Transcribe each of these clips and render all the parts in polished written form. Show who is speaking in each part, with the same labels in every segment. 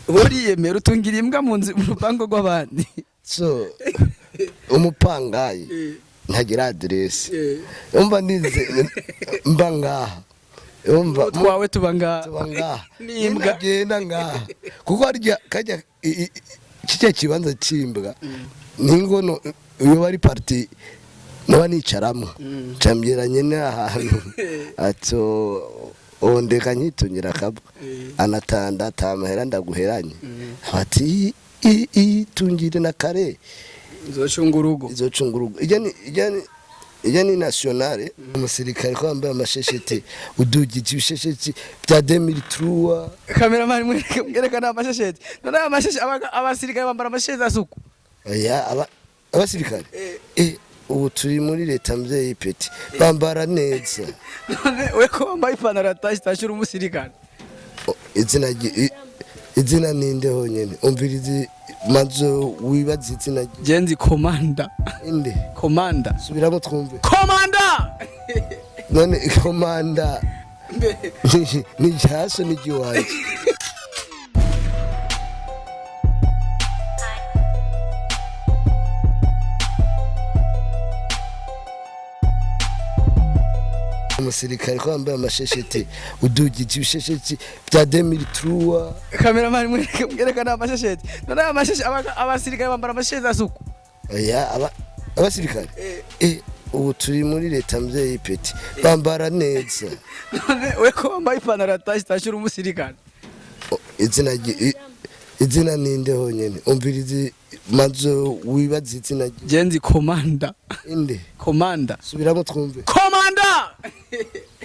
Speaker 1: Boriyemera utungira imbwa mu rupango rw'abandi.
Speaker 2: So umupangayi ntagira adresse. Umva nize mba ngaha. Umva
Speaker 1: twawe tubanga
Speaker 2: n'imbwa genda ngaha. Kuko harya kajya kije kibanza cimbwa. Ningono uyo bari party no nicaramo. Cambyeranye n'ahantu. Ato ondeka nyitungira kabwa. Anatanda tamahera ndaguheranye. Ati tungire na kare
Speaker 1: izocungurugo
Speaker 2: ijani nationale umusirikare kwambaye amashesheti udugije ibishesheti bya 2003
Speaker 1: cameraman mwerekana amashesheti none amashesheti abasirikare bambara amashesheti asuku
Speaker 2: oya abasirikare ubu turi muri leta mvye ipeti bambara neza
Speaker 1: none we ko bambaye ipantaro atashira umusirikare
Speaker 2: izina ninde honyene umvirizi mazo wibaza izina
Speaker 1: Genzi Komanda
Speaker 2: inde
Speaker 1: Komanda
Speaker 2: subiramo twumve
Speaker 1: Komanda
Speaker 2: none Komanda ni jaso ni giwaje umusirikare kwambaye amashesheti udugije ibishesheti bya 2003
Speaker 1: cameraman mwerekana amashesheti none amashesheti abasirikare bambara amashesheti asuku
Speaker 2: oya abasirikare ubu turi muri leta mvye ipeti bambara neza
Speaker 1: none we ko bambaye ipantaro atashira umusirikare
Speaker 2: izina ninde honyene umvirizi mazo wibaza izina
Speaker 1: Genzi Komanda
Speaker 2: inde
Speaker 1: Komanda
Speaker 2: subiramo twumve
Speaker 1: Komanda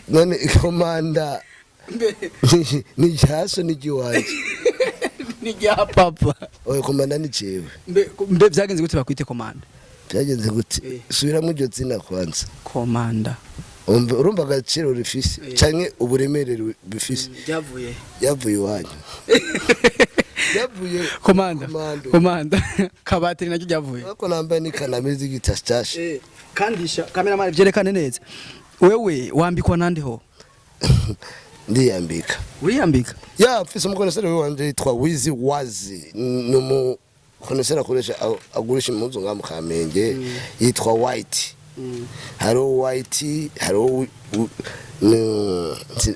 Speaker 2: none Komanda ni jaso ni giwaje
Speaker 1: ni gya papa
Speaker 2: oya Komanda ni jewe
Speaker 1: mbe byagenze gute bakwite Komanda
Speaker 2: byagenze gute subiramo iryo zina kwanza
Speaker 1: Komanda
Speaker 2: urumva agaciro rifise canke uburemere bifise yavuye wanyu yavuye
Speaker 1: komanda kabatiri nacyo yavuye
Speaker 2: ako nambaye ni kanamezi gitastashe
Speaker 1: kandisha cameraman byerekane neza wewe wambikwa nande ho
Speaker 2: ndiyambika
Speaker 1: uriyambika
Speaker 2: mfise umukonesera wanje yitwa Wizi Wazi numu konesera akoresha agurisha impuzu ngamu Kamenge yitwa White haro White haro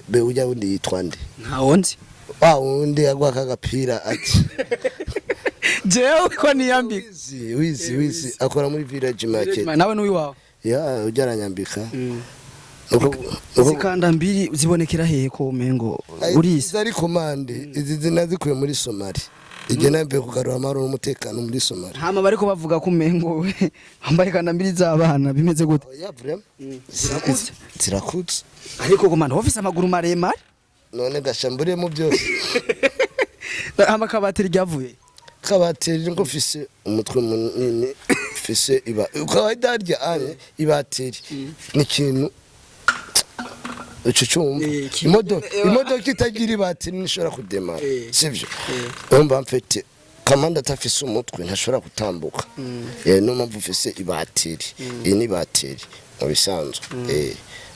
Speaker 2: be ujya undi yitwa nde
Speaker 1: ntawonzi
Speaker 2: undi agwa kagapira ati
Speaker 1: jewe ko niyambika
Speaker 2: Wizi akora muri Village Market
Speaker 1: nawe n'uyu wawe
Speaker 2: ujaranyambika
Speaker 1: zikanda mbiri zibonekera hehe ko umengo urisi
Speaker 2: ari komande izi zinazikuye muri Somali igena mbe kugarura amaro n'umutekano muri Somali
Speaker 1: hama bariko bavuga ko umengo bambaye kanda mbiri z'abana bimeze gute
Speaker 2: zirakutse
Speaker 1: ariko komanda office amaguru maremare
Speaker 2: none gashamburiye mu byose
Speaker 1: hama kabatiri ryavuye
Speaker 2: kabatiri ngo fise umutwe munini fise iba ukawadarya ane ibatiri ni kintu ucucumba imodoka itagira ibatiri nishobora kudemara sivyo umba mfete kamanda tafise umutwe ntashobora gutambuka no mpamvu fise ibatiri ni batiri mu bisanzwe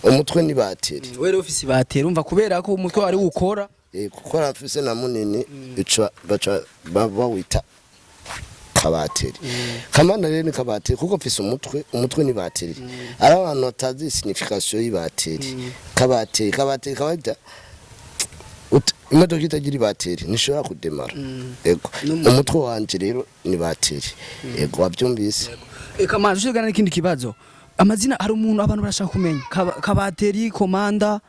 Speaker 2: umutwe ni batiri
Speaker 1: wewe ofisi batiri umva kubera ko umutwe wari ukora
Speaker 2: kuko rafise na munini baca bawita kabateri kamanda rero ni kabateri kuko mfise umutwe ni bateri ari abantu batazi signification y'ibateri kabateri kabajya imodoka itagira ibateri nishobora kudemara yego umutwe wanje rero ni bateri yego wabyumvise
Speaker 1: kamanda ushigana n'ikindi kibazo amazina hari umuntu abantu barashaka kumenya kabateri komanda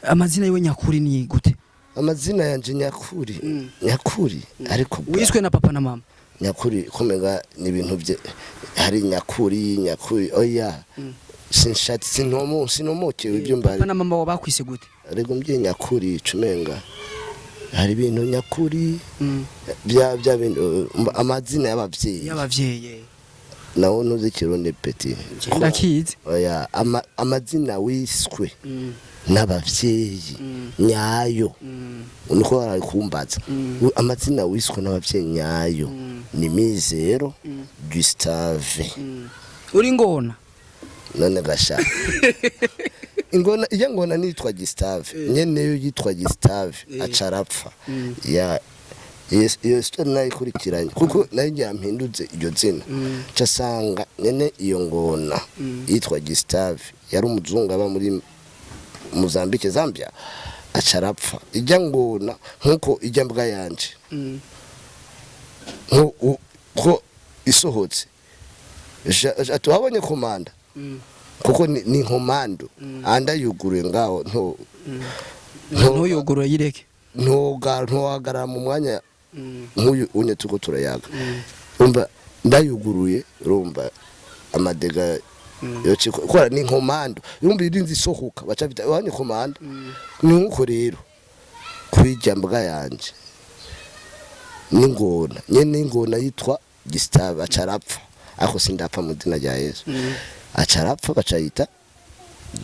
Speaker 1: amazina yiwe nyakuri ni gute
Speaker 2: amazina yanje nyakuri ariko
Speaker 1: wiswe na papa na mama
Speaker 2: nyakuri komega ni ibintu bye hari nyakuri oya sinshati sinomokewe ibyo mbari
Speaker 1: papa na mama wabakwise gute
Speaker 2: ariko mbye nyakuri cumenga hari ibintu nyakuri bya bintu amazina y'abavyeyi nawo nuze kironde peti
Speaker 1: ndakizi
Speaker 2: oya amazina wiswe n'abavyeyi nyayo uniko arakumbaza amazina wiswe n'abavyeyi nyayo ni Mizero Gustave
Speaker 1: uri ngona
Speaker 2: none gasha ingona nitwa Gustave nyene yo yitwa Gustave acarapfa iyo story nayikurikiranye kuko nari nyampinduze iryo zina casanga nyene iyo ngona yitwa Gustave yari umuzungu aba muri Mozambique Zambia acarapfa ijya ngona nkuko ijya mbwa yanje ko isohotse atuhabonye komanda kuko ni komando anda yuguruye ngaho
Speaker 1: nto yuguru yireke
Speaker 2: ntogara mu mwanya nk'uyu unye tuko turayaga umva ndayuguruye urumva amadega yoci ko ni komando yumva irinzi sohuka baca bita wanye komando ni nkuko rero kwijya mbwa yanje n'ingona nyene ingona yitwa Gustave acarapfa ako sindapfa mu dina rya Yesu acarapfa bacayita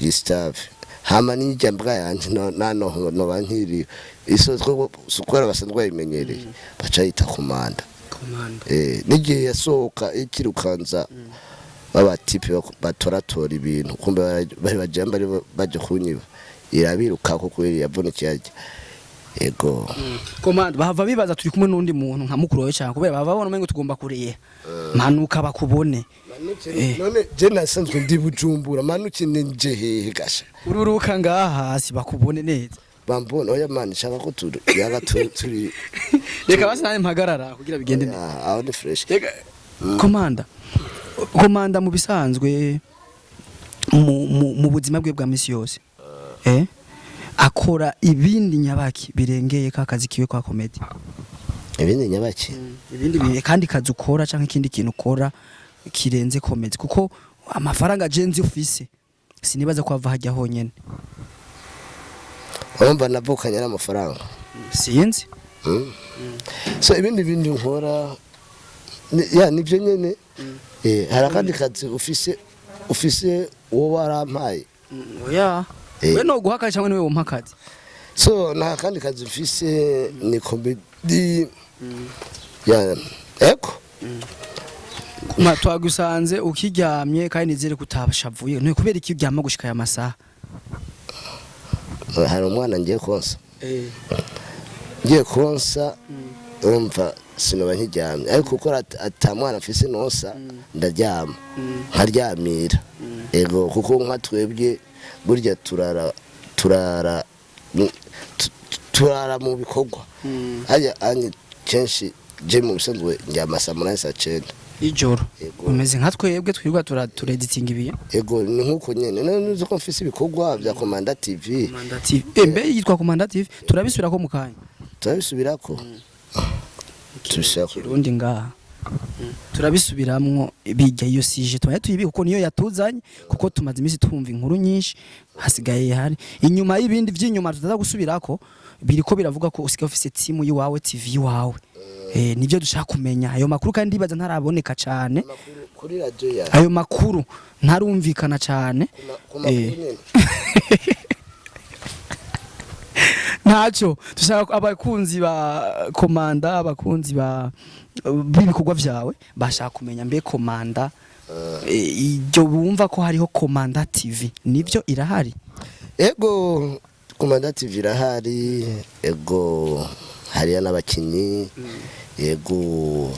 Speaker 2: Gustave hama n'ijya mbwa yanje no bankiri isozwe sukora basanzwe imenyereye bacayita komanda n'igihe yasohoka ikirukanza baba tipe batoratora ibintu kumbe bari bajamba baje kunyiba irabiruka ko kweri yavunikiye ego
Speaker 1: komanda bahava bibaza turi kumwe n'undi muntu nka mukuru wawe cyane kubera bava babona umengo tugomba kuriye manuka bakubone
Speaker 2: none je nasanzwe ndi Bujumbura manuki nje hehe gasha
Speaker 1: ururuka ngaha hasi bakubone neza
Speaker 2: bambona oya mani shaka ko yaga turi
Speaker 1: reka basane mpagarara kugira bigende
Speaker 2: neza aho ni fresh
Speaker 1: komanda mu bisanzwe mu buzima bwe bwa misi yose akora ibindi nyabaki birengeye ka kazi kiwe kwa comedy
Speaker 2: ibindi nyabaki
Speaker 1: ibindi kandi kazi ukora canke ikindi kintu ukora kirenze comedy kuko amafaranga jenzi ufise sinibaza ko ava hajya honyene
Speaker 2: omba navukanye n'amafaranga
Speaker 1: sinzi
Speaker 2: so ibindi nkora ya nivyo nyene hari kandi kazi ufise uwo warampaye
Speaker 1: oya we no guhaka cyangwa niwe umpakazi
Speaker 2: so na kandi kazi ufise ni comedy ya eko
Speaker 1: twagusanze ukiryamye kandi nizere kutabashavuye no kubera iki uryama gushika ya masaha
Speaker 2: hari umwana ngiye konsa ngiye konsa urumva sinoba nkiryamye ariko kuko atamwana afise nosa ndaryama nkaryamira ego kuko nka twebwe burya turara mu bikorwa hajya anye kenshi je mu bisanzwe ndyama saa 8:09
Speaker 1: ijoro umeze nka twebwe twirwa tureditinga ibiye
Speaker 2: ego ni nkuko nyene none ko mfise ibikorwa vya Komanda TV
Speaker 1: mbe yitwa Komanda TV turabisubirako mu kanya
Speaker 2: turabisubirako
Speaker 1: turundi ngaha turabisubiramwo bijya iyo sije tubaye tuyibi kuko niyo yatuzanye kuko tumaze imisi twumva inkuru nyinshi hasigaye hari inyuma y'ibindi vy'inyuma tutaza gusubirako biriko biravuga ko usigaye ufise team yiwawe TV wawe nivyo dushaka kumenya ayo makuru kandi ndibaza ntaraboneka cyane
Speaker 2: kuri radio ya
Speaker 1: ayo makuru ntarumvikana cyane ntacyo dushaka abakunzi ba Komanda abakunzi ba bibikorwa vyawe bashaka kumenya mbe Komanda ibyo bumva ko hariho Komanda TV nivyo irahari
Speaker 2: ego Komanda TV irahari ego hariya n'abakinyi ego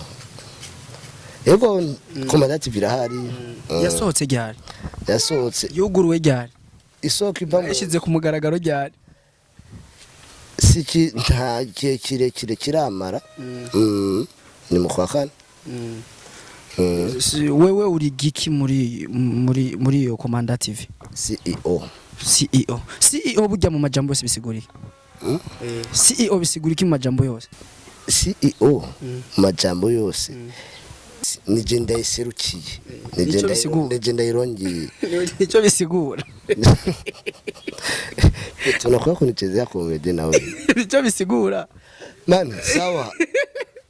Speaker 2: Komanda TV irahari
Speaker 1: yasohotse ryari
Speaker 2: yasohotse
Speaker 1: yuguruwe ryari
Speaker 2: isoko ivamo
Speaker 1: yashize ku mugaragaro ryari
Speaker 2: siki nta kirekire kiramara ni mu kwa kane
Speaker 1: wewe uri giki muri iyo Komanda TV CEO burya mu majambo yose bisigura iki CEO bisigura iki mu majambo yose
Speaker 2: CEO majambo yose ni jenda iserukiye ni jenda irongi
Speaker 1: nico bisigura
Speaker 2: tunakora kunichezea comedy nawe
Speaker 1: nico bisigura
Speaker 2: nani sawa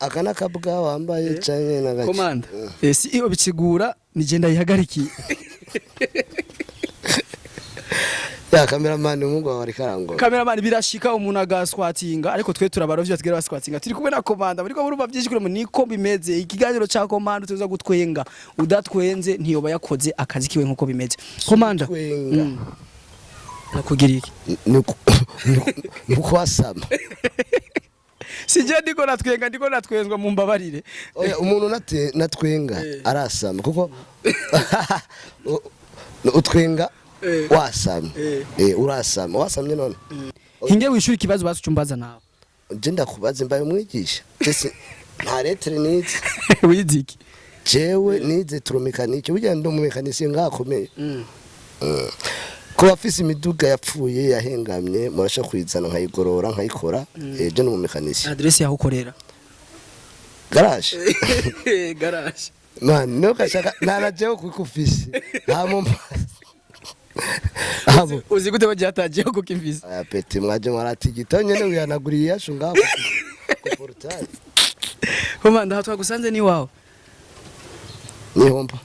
Speaker 2: akana kabwa wambaye cyane na gace
Speaker 1: Komanda CEO bisigura ni jenda ihagarikiye
Speaker 2: ya cameraman umungu wa Karango
Speaker 1: cameraman birashika umuntu agaswatinga ariko twe turabarovye tugera baswatinga turi kumwe na Komanda bariko burumva byinshi kuri mu niko bimeze ikiganiro ca Komanda tuza gutwenga udatwenze ntiyoba yakoze akazi kiwe nkuko bimeze Komanda nakugira iki
Speaker 2: nuko wasama
Speaker 1: sije ndiko natwenzwa mu mbabarire.
Speaker 2: Oya umuntu natwenga arasama kuko utwenga wasama urasama wasamye none
Speaker 1: hinge wishura ikibazo basucumbaza nawe
Speaker 2: je ndakubaza mbaye umwigisha cese nta letre nize
Speaker 1: wiziki
Speaker 2: jewe nize turomekanike burya ndo mu mekanisiye ngakomeye ko bafise imiduga yapfuye yahengamye murasha kwizana nkayigorora nkayikora je no mu mekanisiye
Speaker 1: adresse yaho ukorera
Speaker 2: garage
Speaker 1: garage
Speaker 2: man no kashaka narajeho kukufisi hamo abo
Speaker 1: uzi gute bajatajeho kukimvisa
Speaker 2: aya pete mwaje mwaratigita nyene uyanaguriye yashu ngako ku portail
Speaker 1: komanda hatwa gusanze ni wawe
Speaker 2: nihomba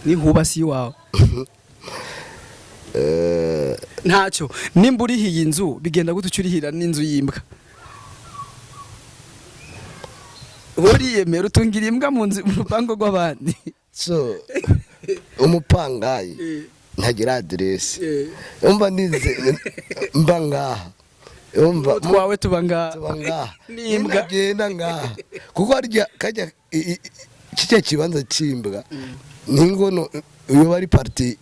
Speaker 1: nihuba si wawe ntacyo nimba urihiye inzu bigenda gute ucurihira n'inzu yimbwa uriyemera utungira imbwa mu rupango rw'abandi
Speaker 2: so umupangayi ntagira adresse umva nize mba ngaha umva
Speaker 1: twawe tuba ngaha
Speaker 2: n'imbwa genda ngaha kuko harya kajya kijya kibanza cimbwa ningono uyo bari party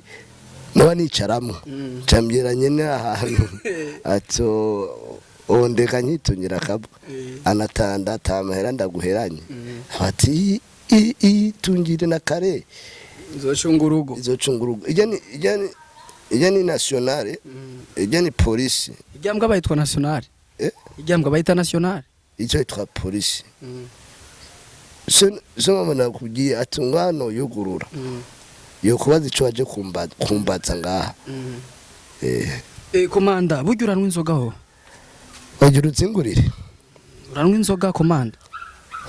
Speaker 2: naba nicaramo cambyeranye n'ahantu ato ondeka nyitungira kabwa anatanda tamahera ndaguheranye bati tungire na kare
Speaker 1: izocungurugo
Speaker 2: ijani nationale ijani police
Speaker 1: ijambwa bayitwa nationale ijambwa bayita nationale
Speaker 2: ijo yitwa police so mama nakugiye atungano yugurura yo kubaza ico waje kumbaza ngaha
Speaker 1: komanda burya uranwa inzoga ho
Speaker 2: wagira utsingurire
Speaker 1: uranwa inzoga komanda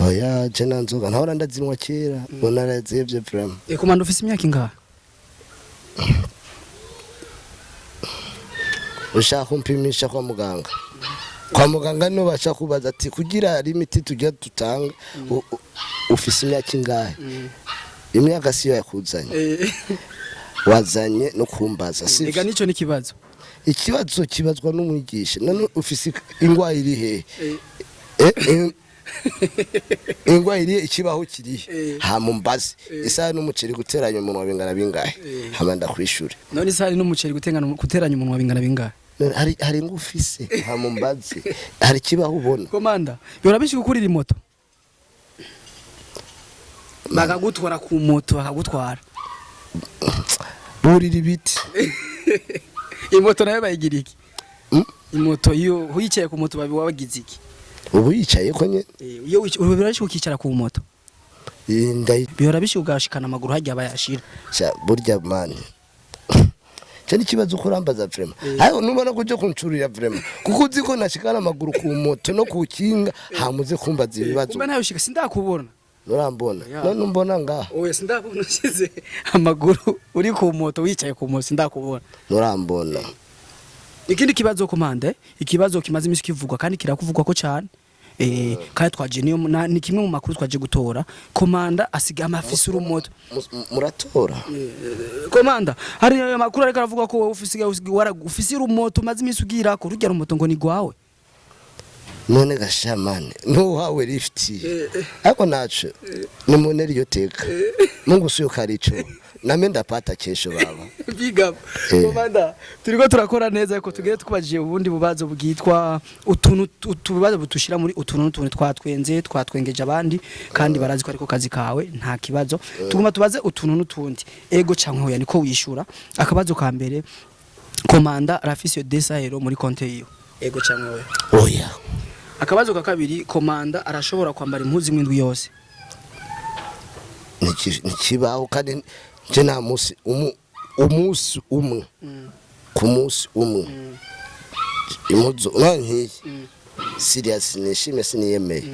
Speaker 2: oya je nanzoga ntahora ndazinwa kera bonarazevye vraiment
Speaker 1: komanda ufise imyaka ingahe
Speaker 2: ushaka kumpimisha kwa muganga no basha kubaza ati kugira limiti tujya dutanga ufise imyaka ingahe imyaka siyo yakuzanye wazanye no kumbaza
Speaker 1: si ega nico nikibazo
Speaker 2: ikibazo kibazwa n'umwigisha none ufise ingwa iri he ingwa iri ikibaho kiri ha mumbazi isa n'umuceri guteranya umuntu bingana bingahe hamanda kwishura
Speaker 1: none isa n'umuceri guteranya umuntu bingana bingahe
Speaker 2: hari ngufise ha mumbazi hari kibaho ubona
Speaker 1: komanda yorabishika ukurira moto bagagutwara ku moto bakagutwara
Speaker 2: burira ibiti
Speaker 1: imoto nayo bayigira iki imoto iyo uyicaye ku moto babi wabagize iki
Speaker 2: ubu yicaye ko nye
Speaker 1: iyo birashika ukicara ku moto bihora bishugashikana amaguru hajya bayashira
Speaker 2: burya mani cyane kibazo kurambaza vraiment ayo nubona kuje kuncurira vraiment kuko uzi ko nashikana amaguru ku moto no kukinga hamuze kumbaza ibibazo
Speaker 1: kumbe nayo shika sindakubona
Speaker 2: urambona none mbona ngaha
Speaker 1: oya sindabona ushize amaguru uri ku moto wicaye ku moto sindakubona
Speaker 2: urambona
Speaker 1: ikindi kibazo komande ikibazo kimaze imisi kivugwa kandi kirakuvugwa ko cyane kandi twaje niyo ni kimwe mu makuru twaje gutora komanda asiga amafisi urumoto
Speaker 2: muratora
Speaker 1: komanda hari makuru ariko aravuga ko ufisi urumoto maze imisi ugira ko rugera umoto ngo ni gwawe
Speaker 2: none gashamane ntuhawe lifti ako nacho ni moneri yoteka Mungu sio karicho name ndapata kesho baba
Speaker 1: big up komanda turiko turakora neza ko tugire tukubajije ubundi bubazo bwitwa utubazo butushira muri utuntu twatwengeje abandi kandi barazi ko ariko kazi kawe nta kibazo tuguma tubaze utuntu n'utundi ego canke hoya niko wishura akabazo ka mbere komanda rafisio desahero muri konte yiwe ego canke hoya
Speaker 2: oya
Speaker 1: akabazo ka kabiri komanda arashobora kwambara impuzu imwe yose
Speaker 2: nikibaho kandi je na musi umunsi umwe ku munsi umwe impuzu nki serious nishime siniyemeye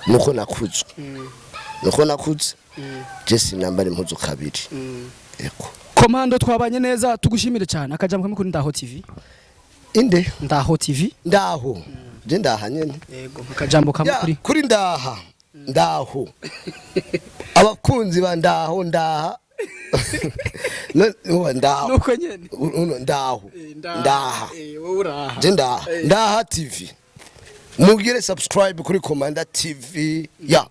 Speaker 2: nuko nakuzwe je sinambara impuzu kabiri eko
Speaker 1: komando twabanye neza tugushimire cyane akajambo kamwe kuri Ndaho TV
Speaker 2: inde
Speaker 1: Ndaho TV
Speaker 2: Ndaho je ndaha nyene
Speaker 1: yego akajambo kamwe
Speaker 2: kuri Ndaho abakunzi ba Ndaho
Speaker 1: nuko nyene
Speaker 2: Ndaha je Ndaha TV mugire subscribe kuri Komanda TV ya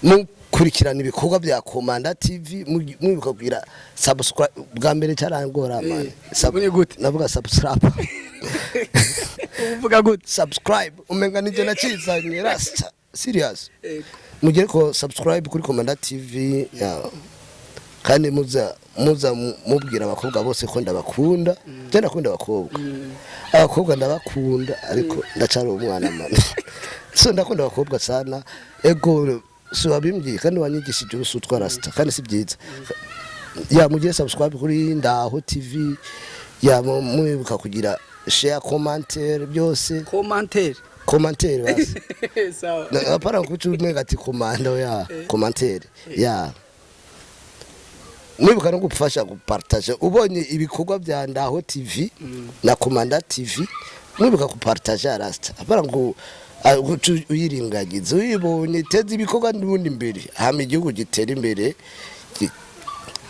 Speaker 2: mukurikirana ibikorwa bya Komanda TV mwibuka kugira subscribe bwa mbere cyarangora man navuga subscribe
Speaker 1: uvuga gute
Speaker 2: subscribe umenga nije nakizanye rasta serious mugire ko subscribe kuri Komanda TV ya kandi muza mubwira abakobwa bose ko ndabakunda je ndakunda abakobwa ndabakunda ariko ndacari umwana mane so ndakunda abakobwa sana ego so wabimbye kandi wanyigishije urusutwa rasta kandi si byiza ya mugire subscribe kuri Ndaho TV ya mwibuka kugira share commentaire byose commentaire basi sawa apara kucumwe gati komanda ya commentaire ya mwibuka no gufasha gupartage ubonye ibikorwa bya Ndaho TV na Komanda TV mwibuka gupartage rasta apara ngo uyiringagize uyibonye teze ibikorwa n'ubundi imbere hama igihugu gitera imbere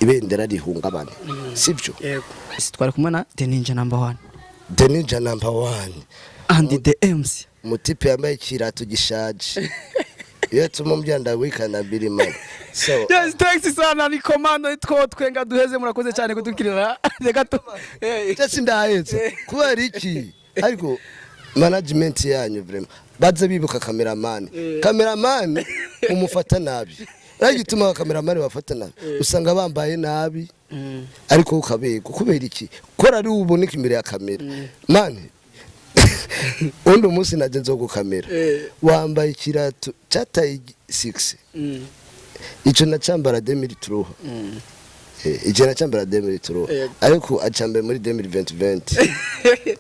Speaker 2: ibendera rihungabana sibyo
Speaker 1: yego twari kumwe na The Ninja number 1
Speaker 2: The Ninja number 1
Speaker 1: and the MC
Speaker 2: mutipe yambaye kirato gishaje iyo tumumbya wikana biri man so
Speaker 1: yes thanks sana ni komando itwo twenga duheze murakoze cyane kudukirira gato
Speaker 2: cyase ndahetse kubera iki ariko management yanyu vraiment baze bibuka cameraman umufata nabi ragituma cameraman bafata nabi usanga bambaye nabi ariko ukabego kubera iki kora ari uboneka imbere ya kamera man undi munsi naje nzo gukamera wambaye ikirato cyataye 6 ico nacambara 2003 ije nacambara 2003 ariko acambe muri 2020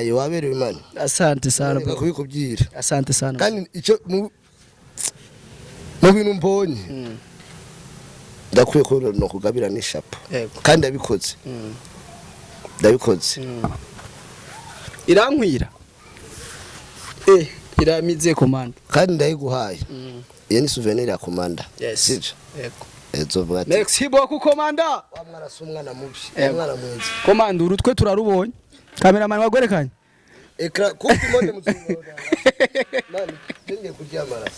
Speaker 2: ayo waberewe man
Speaker 1: asante sana
Speaker 2: bro kubikubyira
Speaker 1: asante sana
Speaker 2: kandi ico mu bintu mbonye ndakwiye ko no kugabira n'ishapo kandi ndabikoze
Speaker 1: irankwira iramize Komanda
Speaker 2: kandi ndayiguhaye iyo ni souvenir ya Komanda sivyo
Speaker 1: yego
Speaker 2: ezovuga
Speaker 1: merci beaucoup Komanda
Speaker 2: wamwana sumwana mubi wamwana mwiza
Speaker 1: Komanda urutwe turarubonye cameraman wagorekanye
Speaker 2: ekra kumbi monde muzungu man tenge kuryamara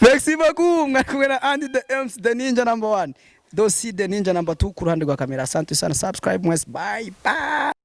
Speaker 1: merci beaucoup mwakwera and the MC The Ninja number 1 dosi The Ninja number 2 ku ruhande rwa kamera asante sana subscribe mwese bye bye